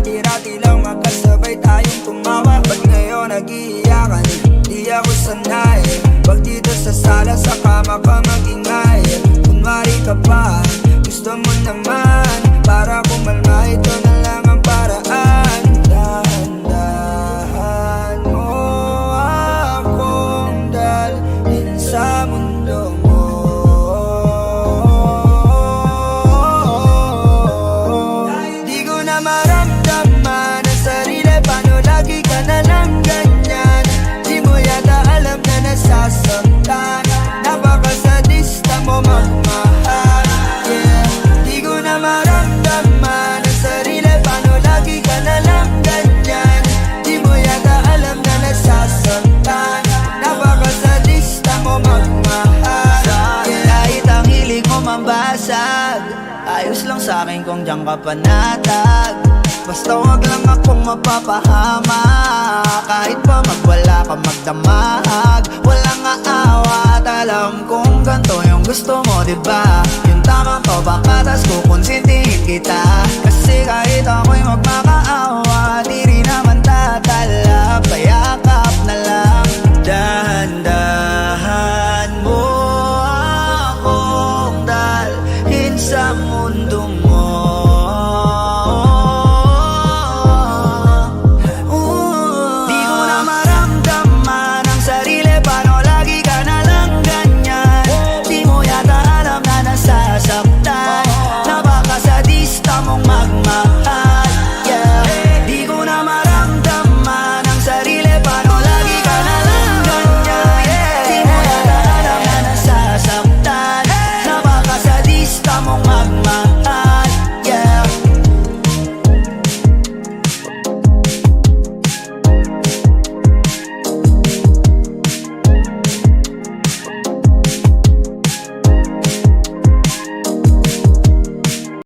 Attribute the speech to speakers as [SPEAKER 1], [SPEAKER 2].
[SPEAKER 1] dati-rati lang magkasabay tayong tumawa. Ba't ngayon nag-iiyakan? Di ako sanay. Pag dito sa sala sa kama ka mag-ingay. Kunwari ka pa, gusto mo naman. Para kumalma, ito na lang ang paraan. Dahan-dahan mo akong dalhin sa mundo mo. Di ko na maramdaman ang sarili. Paano lagi ka na lang ganyan? Di mo yata alam na nasasaktan. Napakasadista mo magmahal. Yeah. Di ko na maramdaman ang sarili. Paano lagi ka na lang ganyan? Di mo yata alam na nasasaktan. Napakasadista mo magmahal. Yeah. Kahit ang hilig mo mambasag, ayos lang sa'kin kung diyan ka panatag. Basta wag lang akong mapapahama. Kahit pa magwala ka magdamag, walang aawat. Alam kong ganito yung gusto mo, diba? Yung tamang to baka tas kukonsintihin kita. Kasi kahit ako